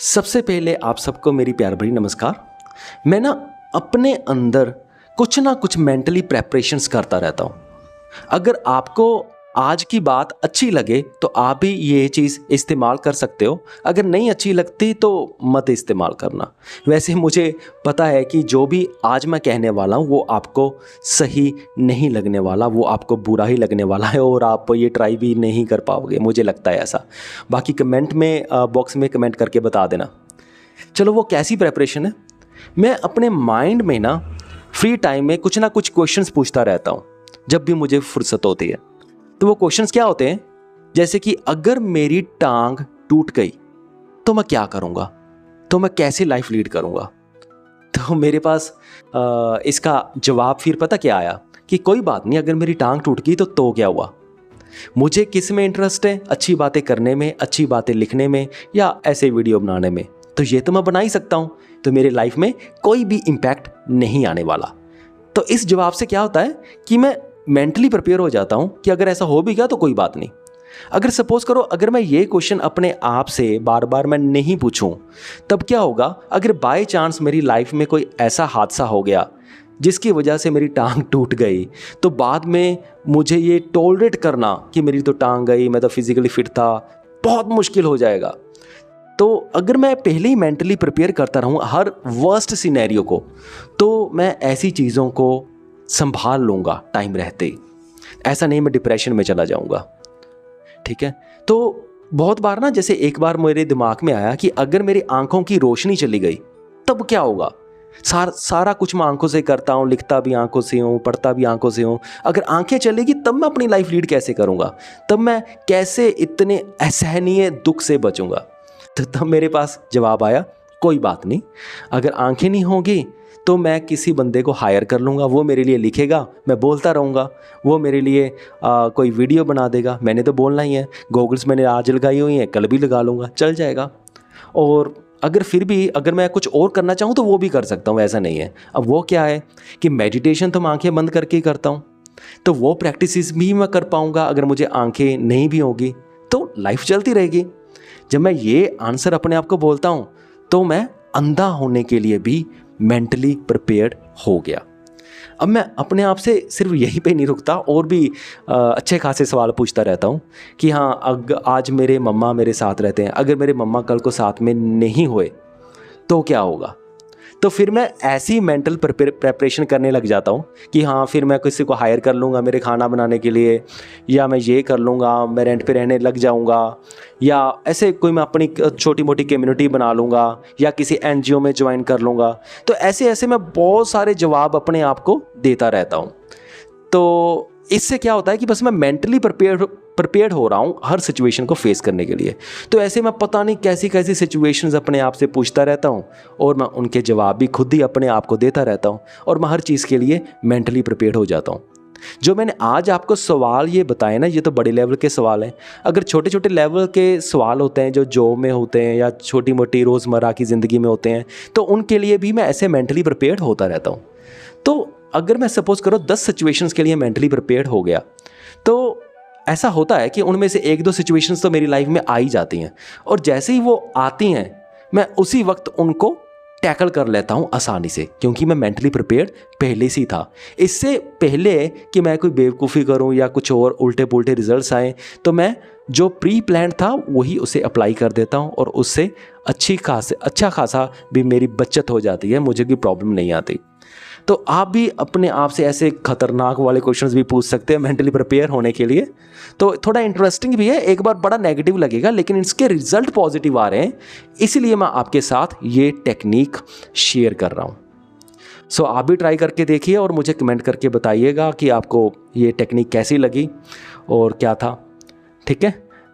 सबसे पहले आप सबको मेरी प्यार भरी नमस्कार। मैं ना अपने अंदर कुछ ना कुछ मेंटली प्रेपरेशंस करता रहता हूँ। अगर आपको आज की बात अच्छी लगे तो आप भी ये चीज़ इस्तेमाल कर सकते हो, अगर नहीं अच्छी लगती तो मत इस्तेमाल करना। वैसे मुझे पता है कि जो भी आज मैं कहने वाला हूँ वो आपको सही नहीं लगने वाला, वो आपको बुरा ही लगने वाला है और आप ये ट्राई भी नहीं कर पाओगे, मुझे लगता है ऐसा। बाकी कमेंट में बॉक्स में कमेंट करके बता देना। चलो, वो कैसी प्रेपरेशन है? मैं अपने माइंड में ना फ्री टाइम में कुछ ना कुछ क्वेश्चंस पूछता रहता हूँ जब भी मुझे फुर्सत होती है। तो वो क्वेश्चंस क्या होते हैं? जैसे कि अगर मेरी टांग टूट गई तो मैं क्या करूँगा, तो मैं कैसी लाइफ लीड करूँगा। तो मेरे पास इसका जवाब फिर पता क्या आया कि कोई बात नहीं, अगर मेरी टांग टूट गई तो क्या हुआ। मुझे किस में इंटरेस्ट है? अच्छी बातें करने में, अच्छी बातें लिखने में या ऐसे वीडियो बनाने में। तो ये तो मैं बना ही सकता हूँ, तो मेरी लाइफ में कोई भी इम्पैक्ट नहीं आने वाला। तो इस जवाब से क्या होता है कि मैं मेंटली प्रिपेयर हो जाता हूँ कि अगर ऐसा हो भी गया तो कोई बात नहीं। अगर सपोज करो, अगर मैं ये क्वेश्चन अपने आप से बार बार मैं नहीं पूछूं, तब क्या होगा? अगर बाय चांस मेरी लाइफ में कोई ऐसा हादसा हो गया जिसकी वजह से मेरी टांग टूट गई, तो बाद में मुझे ये टॉलरेट करना कि मेरी तो टांग गई, मैं तो फिजिकली फिट था, बहुत मुश्किल हो जाएगा। तो अगर मैं पहले ही मेंटली प्रिपेयर करता रहूँ हर वर्स्ट सिनेरियो को, तो मैं ऐसी चीज़ों को संभाल लूँगा टाइम रहते ही। ऐसा नहीं मैं डिप्रेशन में चला जाऊँगा, ठीक है। तो बहुत बार ना, जैसे एक बार मेरे दिमाग में आया कि अगर मेरी आंखों की रोशनी चली गई तब क्या होगा। सारा कुछ मैं आंखों से करता हूँ, लिखता भी आंखों से हूँ, पढ़ता भी आंखों से हूँ। अगर आंखें चलेगी तब मैं अपनी लाइफ लीड कैसे करूँगा, तब मैं कैसे इतने असहनीय दुख से बचूँगा। तो तब मेरे पास जवाब आया, कोई बात नहीं, अगर आंखें नहीं होंगी तो मैं किसी बंदे को हायर कर लूँगा, वो मेरे लिए लिखेगा, मैं बोलता रहूँगा, वो मेरे लिए कोई वीडियो बना देगा। मैंने तो बोलना ही है, गॉगल्स मैंने आज लगाई हुई हैं, कल भी लगा लूँगा, चल जाएगा। और अगर फिर भी अगर मैं कुछ और करना चाहूँ तो वो भी कर सकता हूँ, ऐसा नहीं है। अब वो क्या है कि मेडिटेशन तो मैं आँखें बंद करके ही करता हूँ, तो वो प्रैक्टिसेस भी मैं कर पाऊँगा। अगर मुझे आँखें नहीं भी होगी तो लाइफ चलती रहेगी। जब मैं ये आंसर अपने आप को बोलता हूँ तो मैं अंधा होने के लिए भी मेंटली प्रिपेयर्ड हो गया। अब मैं अपने आप से सिर्फ यहीं पे नहीं रुकता, और भी अच्छे खासे सवाल पूछता रहता हूँ कि हाँ, आज मेरे मम्मा मेरे साथ रहते हैं, अगर मेरे मम्मा कल को साथ में नहीं हुए तो क्या होगा। तो फिर मैं ऐसी मेंटल प्रेपरेशन करने लग जाता हूँ कि हाँ, फिर मैं किसी को हायर कर लूँगा मेरे खाना बनाने के लिए, या मैं ये कर लूँगा, मैं रेंट पे रहने लग जाऊँगा, या ऐसे कोई मैं अपनी छोटी मोटी कम्युनिटी बना लूँगा, या किसी एनजीओ में ज्वाइन कर लूँगा। तो ऐसे ऐसे मैं बहुत सारे जवाब अपने आप को देता रहता हूँ। तो इससे क्या होता है कि बस मैं मेंटली प्रिपेयर्ड हो रहा हूँ हर सिचुएशन को फेस करने के लिए। तो ऐसे मैं पता नहीं कैसी कैसी सिचुएशंस अपने आप से पूछता रहता हूँ, और मैं उनके जवाब भी खुद ही अपने आप को देता रहता हूँ, और मैं हर चीज़ के लिए मेंटली प्रिपेयर्ड हो जाता हूँ। जो मैंने आज आपको सवाल ये बताए ना, ये तो बड़े लेवल के सवाल हैं। अगर छोटे छोटे लेवल के सवाल होते हैं जो जॉब में होते हैं या छोटी मोटी रोज़मर्रा की ज़िंदगी में होते हैं, तो उनके लिए भी मैं ऐसे मेंटली प्रिपेयर्ड होता रहता हूँ। तो अगर मैं सपोज करो 10 सिचुएशंस के लिए मेंटली प्रिपेयर्ड हो गया, तो ऐसा होता है कि उनमें से 1-2 सिचुएशंस तो मेरी लाइफ में आ ही जाती हैं, और जैसे ही वो आती हैं मैं उसी वक्त उनको टैकल कर लेता हूँ आसानी से, क्योंकि मैं मेंटली प्रिपेयर्ड पहले से ही था। इससे पहले कि मैं कोई बेवकूफ़ी करूँ या कुछ और उल्टे पुल्टे रिजल्ट्स आएँ, तो मैं जो प्री प्लान था वही उसे अप्लाई कर देता हूँ, और उससे अच्छा खासा भी मेरी बचत हो जाती है, मुझे कोई प्रॉब्लम नहीं आती। तो आप भी अपने आप से ऐसे खतरनाक वाले क्वेश्चंस भी पूछ सकते हैं मेंटली प्रिपेयर होने के लिए। तो थोड़ा इंटरेस्टिंग भी है, एक बार बड़ा नेगेटिव लगेगा लेकिन इसके रिजल्ट पॉजिटिव आ रहे हैं, इसीलिए मैं आपके साथ ये टेक्निक शेयर कर रहा हूँ। सो आप भी ट्राई करके देखिए और मुझे कमेंट करके बताइएगा कि आपको ये टेक्निक कैसी लगी और क्या था, ठीक है।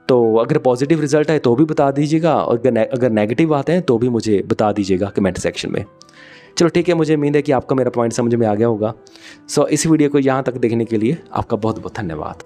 तो अगर पॉजिटिव रिजल्ट है तो भी बता दीजिएगा, और अगर नेगेटिव आते हैं तो भी मुझे बता दीजिएगा कमेंट सेक्शन में। चलो ठीक है, मुझे उम्मीद है कि आपको मेरा पॉइंट समझ में आ गया होगा। सो इस वीडियो को यहाँ तक देखने के लिए आपका बहुत बहुत धन्यवाद।